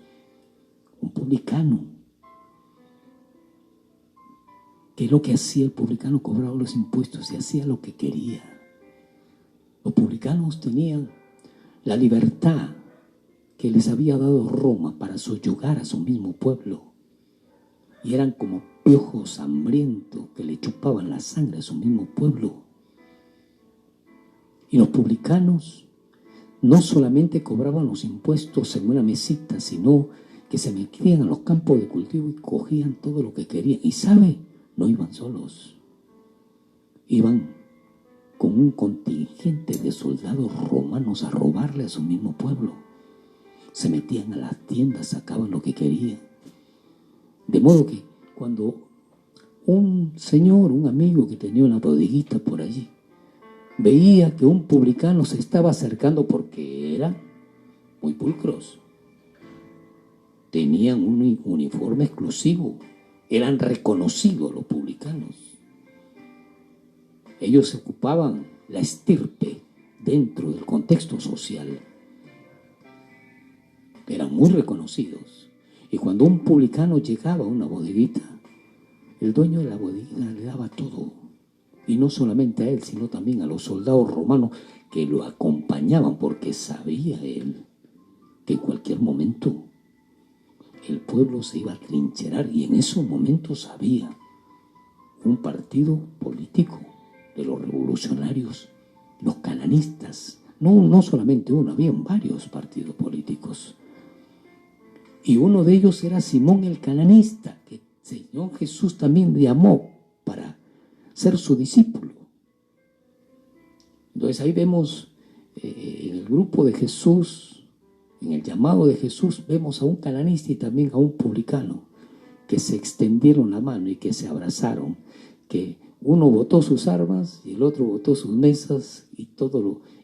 un publicano. ¿Qué es lo que hacía el publicano? Cobraba los impuestos y hacía lo que quería. Los publicanos tenían la libertad que les había dado Roma para subyugar a su mismo pueblo. Y eran como piojos hambrientos que le chupaban la sangre a su mismo pueblo. Y los publicanos no solamente cobraban los impuestos en una mesita, sino que se metían a los campos de cultivo y cogían todo lo que querían. Y ¿sabe? No iban solos. Iban con un contingente de soldados romanos a robarle a su mismo pueblo. Se metían a las tiendas, sacaban lo que querían. De modo que cuando un señor, un amigo que tenía una bodeguita por allí, veía que un publicano se estaba acercando porque eran muy pulcros, tenían un uniforme exclusivo, eran reconocidos los publicanos. Ellos se ocupaban la estirpe dentro del contexto social. Eran muy reconocidos. Y cuando un publicano llegaba a una bodeguita, el dueño de la bodeguita le daba todo. Y no solamente a él, sino también a los soldados romanos que lo acompañaban, porque sabía él que en cualquier momento el pueblo se iba a trincherar. Y en esos momentos había un partido político de los revolucionarios, los cananistas. No solamente uno, habían varios partidos políticos. Y uno de ellos era Simón el cananista, que el Señor Jesús también llamó para ser su discípulo. Entonces ahí vemos en el grupo de Jesús, en el llamado de Jesús, vemos a un cananista y también a un publicano que se extendieron la mano y que se abrazaron, que uno botó sus armas y el otro botó sus mesas y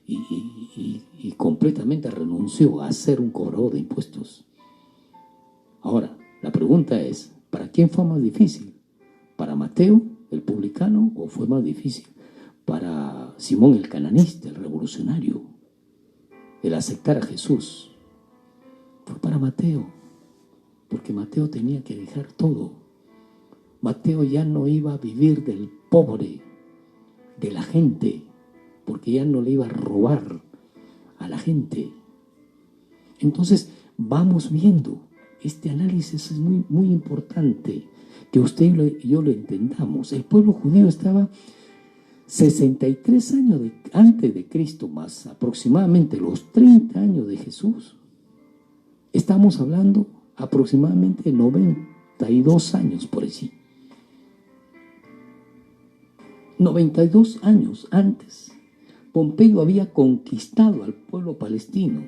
y completamente renunció a ser un cobrador de impuestos. Ahora, la pregunta es, ¿para quién fue más difícil? ¿Para Mateo, el publicano, o fue más difícil para Simón el cananista, el revolucionario, el aceptar a Jesús? Fue para Mateo, porque Mateo tenía que dejar todo. Mateo ya no iba a vivir del pobre, de la gente, porque ya no le iba a robar a la gente. Entonces, vamos viendo. Este análisis es muy, muy importante que usted y yo lo entendamos. El pueblo judío estaba 63 años antes de Cristo, más aproximadamente los 30 años de Jesús. Estamos hablando aproximadamente 92 años por allí. 92 años antes, Pompeyo había conquistado al pueblo palestino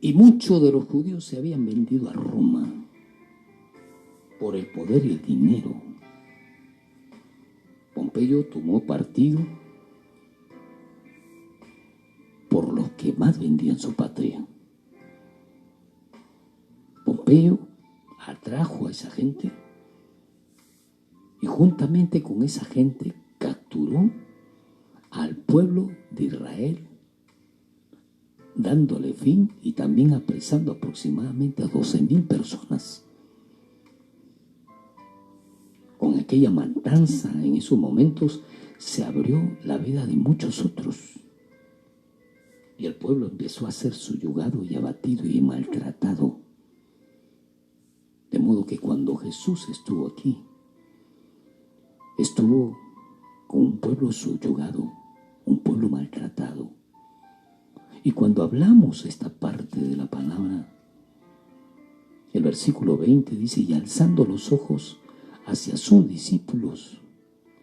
y muchos de los judíos se habían vendido a Roma por el poder y el dinero. Pompeyo tomó partido por los que más vendían su patria. Pompeyo atrajo a esa gente y juntamente con esa gente capturó al pueblo de Israel, dándole fin y también apresando aproximadamente a 12,000 personas. Con aquella matanza en esos momentos se abrió la vida de muchos otros. Y el pueblo empezó a ser subyugado y abatido y maltratado. De modo que cuando Jesús estuvo aquí, estuvo con un pueblo subyugado, un pueblo maltratado. Y cuando hablamos esta parte de la palabra, el versículo 20 dice: y alzando los ojos hacia sus discípulos,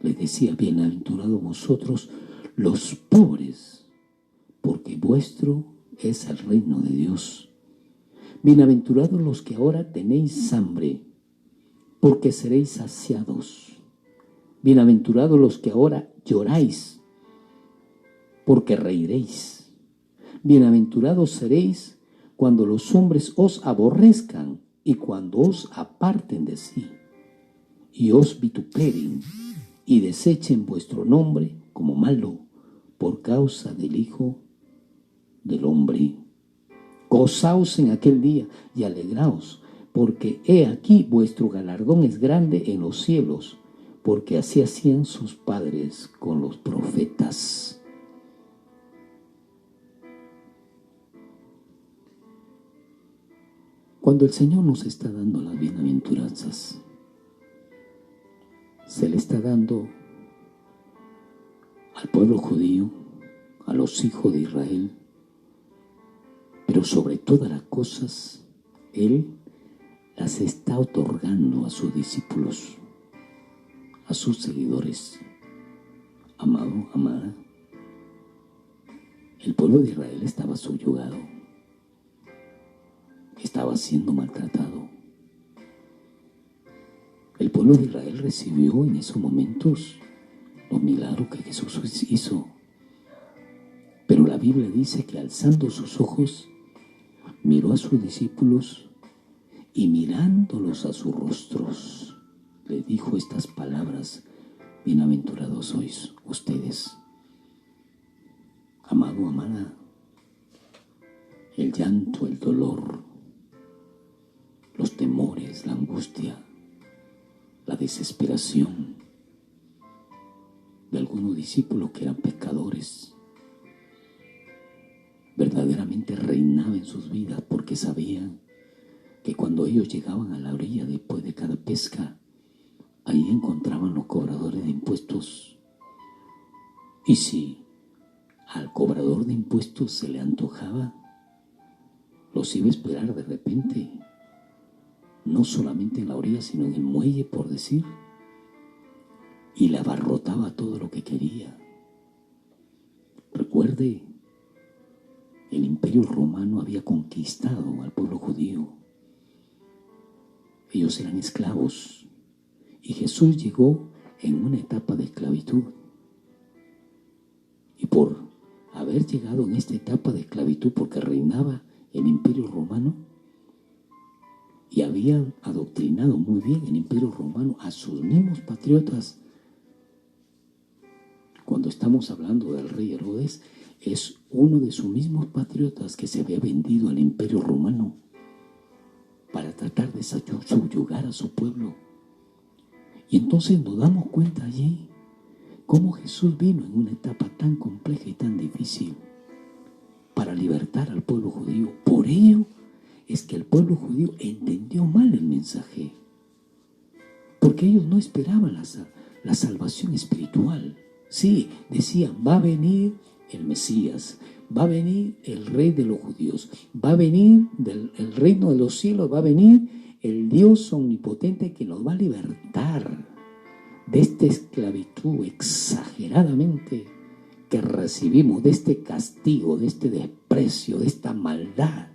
les decía: bienaventurados vosotros los pobres, porque vuestro es el reino de Dios. Bienaventurados los que ahora tenéis hambre, porque seréis saciados. Bienaventurados los que ahora lloráis, porque reiréis. Bienaventurados seréis cuando los hombres os aborrezcan y cuando os aparten de sí, y os vituperen y desechen vuestro nombre como malo por causa del Hijo del Hombre. Gozaos en aquel día y alegraos, porque he aquí vuestro galardón es grande en los cielos, porque así hacían sus padres con los profetas. Cuando el Señor nos está dando las bienaventuranzas, se le está dando al pueblo judío, a los hijos de Israel, pero sobre todas las cosas, Él las está otorgando a sus discípulos, a sus seguidores. Amado, amada, el pueblo de Israel estaba subyugado, estaba siendo maltratado. El pueblo de Israel recibió en esos momentos los milagros que Jesús hizo. Pero la Biblia dice que alzando sus ojos, miró a sus discípulos y mirándolos a sus rostros, le dijo estas palabras: bienaventurados sois ustedes. Amado, amada, el llanto, el dolor, los temores, la angustia, la desesperación de algunos discípulos que eran pecadores, verdaderamente reinaba en sus vidas, porque sabían que cuando ellos llegaban a la orilla después de cada pesca, ahí encontraban los cobradores de impuestos. Y si al cobrador de impuestos se le antojaba, los iba a esperar de repente, no solamente en la orilla, sino en el muelle, por decir, y le abarrotaba todo lo que quería. Recuerde, el Imperio Romano había conquistado al pueblo judío. Ellos eran esclavos y Jesús llegó en una etapa de esclavitud. Y por haber llegado en esta etapa de esclavitud, porque reinaba el Imperio Romano y había adoctrinado muy bien el Imperio Romano a sus mismos patriotas. Cuando estamos hablando del rey Herodes, es uno de sus mismos patriotas que se había vendido al Imperio Romano para tratar de subyugar a su pueblo. Y entonces nos damos cuenta allí cómo Jesús vino en una etapa tan compleja y tan difícil para libertar al pueblo judío. Por ello es que el pueblo judío entendió mal el mensaje, porque ellos no esperaban la salvación espiritual. Sí, decían, va a venir el Mesías, va a venir el Rey de los judíos, va a venir el reino de los cielos, va a venir el Dios omnipotente que nos va a libertar de esta esclavitud exageradamente que recibimos, de este castigo, de este desprecio, de esta maldad,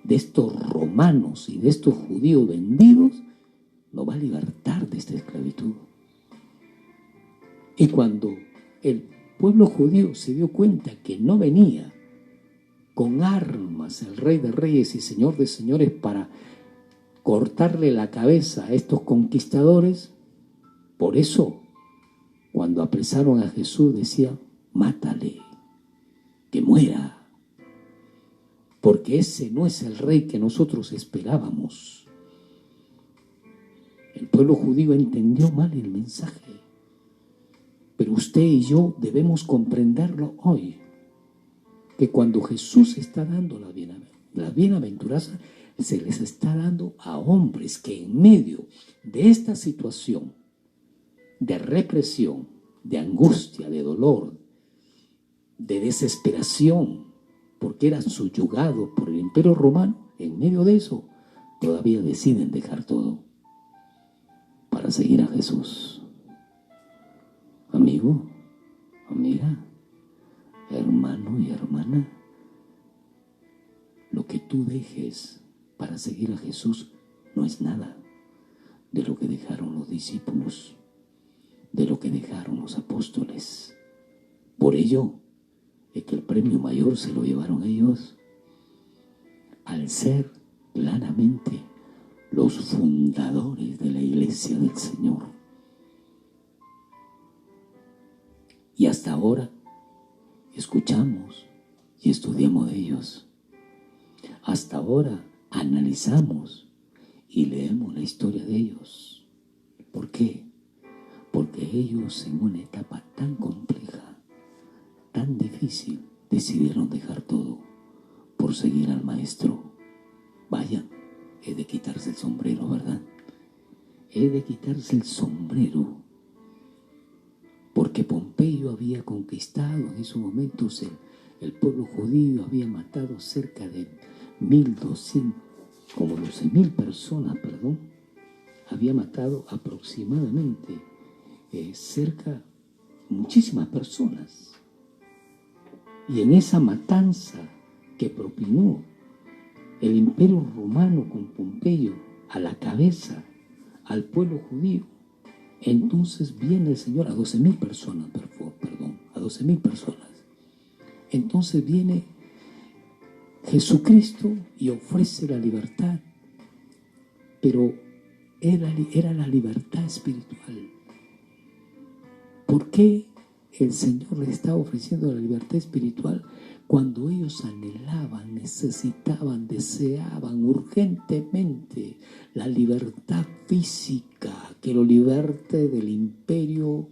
de estos romanos y de estos judíos vendidos, nos va a libertar de esta esclavitud. Y cuando el pueblo judío se dio cuenta que no venía con armas el Rey de Reyes y Señor de Señores para cortarle la cabeza a estos conquistadores, por eso cuando apresaron a Jesús decía, mátale, que muera, porque ese no es el rey que nosotros esperábamos. El pueblo judío entendió mal el mensaje, pero usted y yo debemos comprenderlo hoy, que cuando Jesús está dando la bienaventuranza, se les está dando a hombres que en medio de esta situación de represión, de angustia, de dolor, de desesperación, porque eran subyugados por el Imperio Romano, en medio de eso todavía deciden dejar todo para seguir a Jesús. Amigo, amiga, hermano y hermana, lo que tú dejes para seguir a Jesús no es nada de lo que dejaron los discípulos, de lo que dejaron los apóstoles. Por ello es que el premio mayor se lo llevaron ellos, al ser claramente los fundadores de la iglesia del Señor. Y hasta ahora escuchamos y estudiamos de ellos. Hasta ahora analizamos y leemos la historia de ellos. ¿Por qué? Porque ellos en una etapa tan compleja, tan difícil, decidieron dejar todo por seguir al Maestro. Vaya, he de quitarse el sombrero, ¿verdad? He de quitarse el sombrero, porque Pompeyo había conquistado en esos momentos el pueblo judío, había matado cerca de 1.200, como 12.000 personas, había matado aproximadamente muchísimas personas. Y en esa matanza que propinó el Imperio Romano con Pompeyo a la cabeza al pueblo judío, entonces viene el Señor a 12.000 personas, a 12.000 personas. Entonces viene Jesucristo y ofrece la libertad, pero era la libertad espiritual. ¿Por qué el Señor les estaba ofreciendo la libertad espiritual cuando ellos anhelaban, necesitaban, deseaban urgentemente la libertad física que lo liberte del Imperio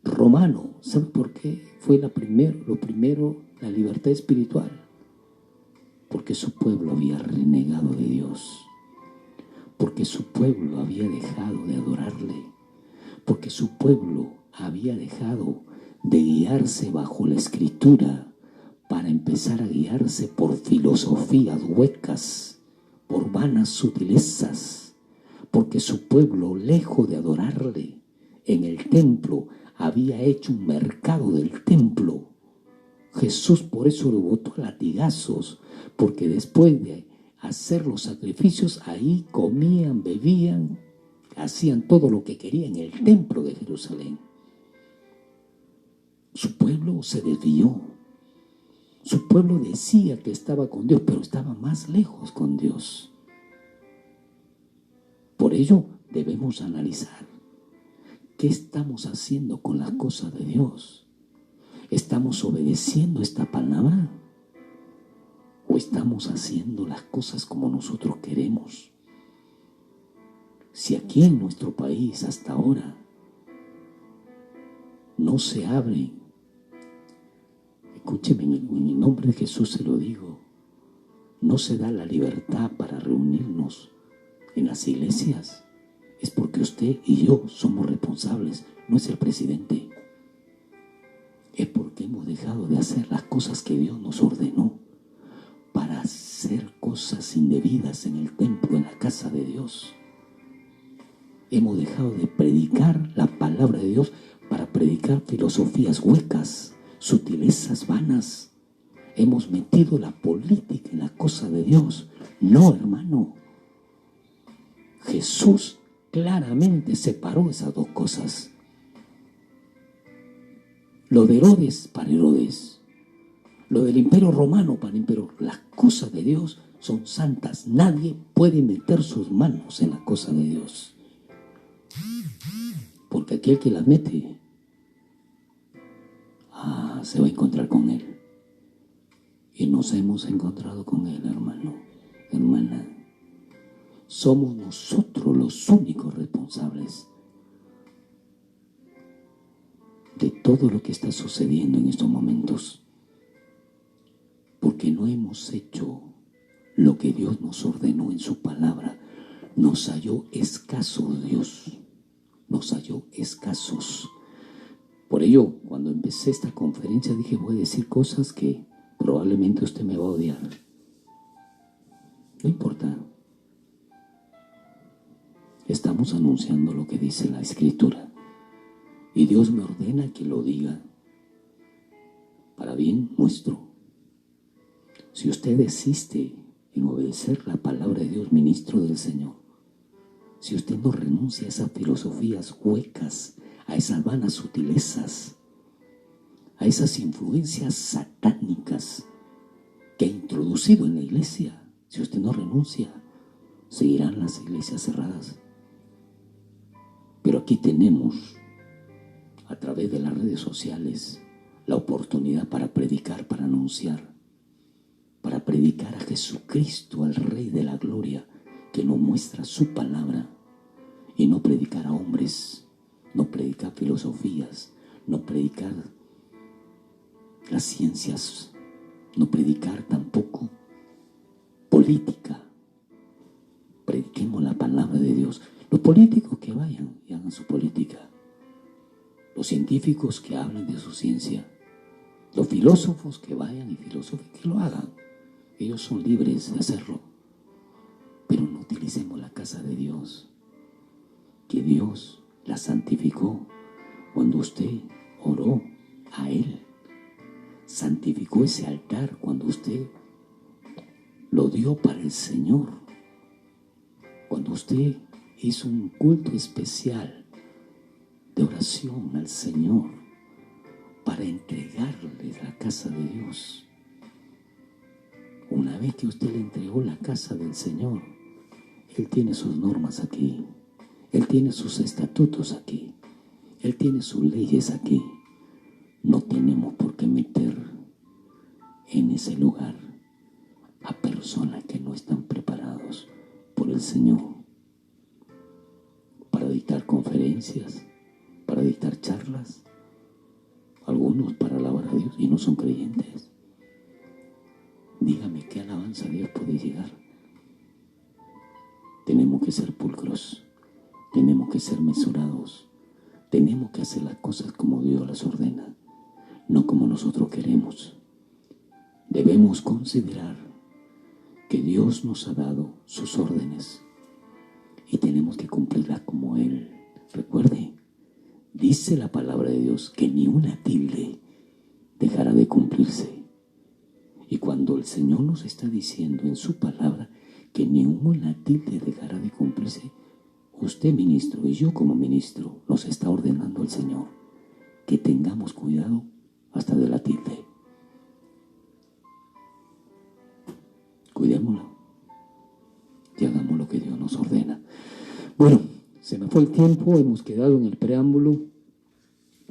Romano? ¿Saben por qué fue lo primero la libertad espiritual? Porque su pueblo había renegado de Dios, porque su pueblo había dejado de adorarle, porque su pueblo había dejado de guiarse bajo la Escritura para empezar a guiarse por filosofías huecas, por vanas sutilezas, porque su pueblo, lejos de adorarle en el templo, había hecho un mercado del templo. Jesús por eso lo botó a latigazos, porque después de hacer los sacrificios, ahí comían, bebían, hacían todo lo que querían en el templo de Jerusalén. Su pueblo se desvió. Su pueblo decía que estaba con Dios, pero estaba más lejos con Dios. Por ello debemos analizar qué estamos haciendo con las cosas de Dios. ¿Estamos obedeciendo esta palabra? ¿O estamos haciendo las cosas como nosotros queremos? Si aquí en nuestro país hasta ahora no se abren, escúcheme, en el nombre de Jesús se lo digo, no se da la libertad para reunirnos en las iglesias, es porque usted y yo somos responsables, no es el presidente. Es porque hemos dejado de hacer las cosas que Dios nos ordenó para hacer cosas indebidas en el templo, en la casa de Dios. Hemos dejado de predicar la palabra de Dios para predicar filosofías huecas, sutilezas vanas. Hemos metido la política en la cosa de Dios. No, hermano. Jesús claramente separó esas dos cosas. Lo de Herodes para Herodes. Lo del imperio romano para el imperio. Las cosas de Dios son santas. Nadie puede meter sus manos en la cosa de Dios. Porque aquel que las mete, se va a encontrar con Él. Y nos hemos encontrado con Él, hermano, hermana. Somos nosotros los únicos responsables de todo lo que está sucediendo en estos momentos. Porque no hemos hecho lo que Dios nos ordenó en su palabra. Nos halló escasos Dios. Nos halló escasos. Por ello, cuando empecé esta conferencia dije, voy a decir cosas que probablemente usted me va a odiar. No importa. Estamos anunciando lo que dice la Escritura. Y Dios me ordena que lo diga para bien nuestro. Si usted desiste en obedecer la palabra de Dios, ministro del Señor, si usted no renuncia a esas filosofías huecas, a esas vanas sutilezas, a esas influencias satánicas que ha introducido en la iglesia, si usted no renuncia, seguirán las iglesias cerradas. Pero aquí tenemos, a través de las redes sociales, la oportunidad para predicar, para anunciar, para predicar a Jesucristo, al Rey de la Gloria, que nos muestra su palabra, y no predicar a hombres, no predicar filosofías, no predicar las ciencias, no predicar tampoco política. Prediquemos la palabra de Dios. Los políticos que vayan y hagan su política, los científicos que hablen de su ciencia, los filósofos que vayan y filosofen, que lo hagan. Ellos son libres de hacerlo, pero no utilicemos la casa de Dios, que Dios la santificó cuando usted oró a Él. Santificó ese altar cuando usted lo dio para el Señor. Cuando usted hizo un culto especial de oración al Señor para entregarle la casa de Dios. Una vez que usted le entregó la casa del Señor, Él tiene sus normas aquí. Él tiene sus estatutos aquí. Él tiene sus leyes aquí. No tenemos por qué meter en ese lugar a personas que no están preparados por el Señor para dictar conferencias, para dictar charlas, algunos para alabar a Dios y no son creyentes. Dígame qué alabanza a Dios puede llegar. Tenemos que ser pulcros, tenemos que ser mesurados, tenemos que hacer las cosas como Dios las ordena, no como nosotros queremos. Debemos considerar que Dios nos ha dado sus órdenes y tenemos que cumplirlas como Él. Recuerde, dice la palabra de Dios que ni una tilde dejará de cumplirse. Y cuando el Señor nos está diciendo en su palabra que ni una tilde dejará de cumplirse, usted, ministro, y yo como ministro, nos está ordenando el Señor que tengamos cuidado hasta de la tilde. Cuidémoslo y hagamos lo que Dios nos ordena. Bueno, se me fue el tiempo, hemos quedado en el preámbulo,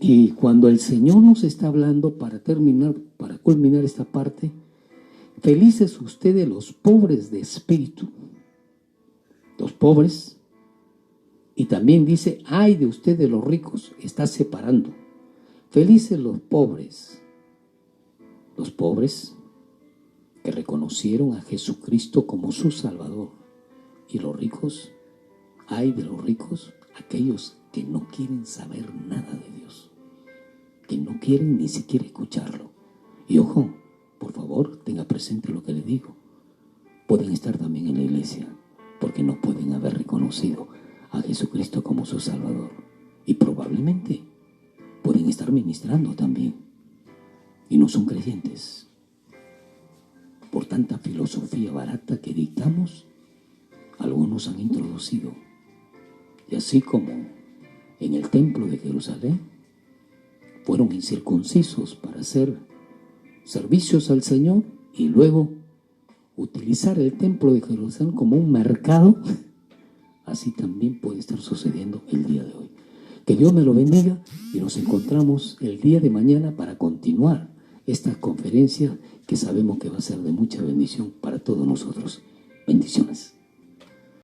y cuando el Señor nos está hablando para terminar, para culminar esta parte, felices ustedes los pobres de espíritu, los pobres, y también dice, ay de ustedes los ricos, está separando. Felices los pobres que reconocieron a Jesucristo como su Salvador, y los ricos, ay de los ricos, aquellos que no quieren saber nada de Dios, que no quieren ni siquiera escucharlo. Y ojo, por favor, tenga presente lo que le digo. Pueden estar también en la iglesia porque no pueden haber reconocido a Jesucristo como su Salvador. Y probablemente pueden estar ministrando también y no son creyentes. Por tanta filosofía barata que dictamos, algunos han introducido. Y así como en el templo de Jerusalén fueron incircuncisos para hacer servicios al Señor y luego utilizar el templo de Jerusalén como un mercado, así también puede estar sucediendo el día de hoy. Que Dios me lo bendiga y nos encontramos el día de mañana para continuar esta conferencia que sabemos que va a ser de mucha bendición para todos nosotros. Bendiciones.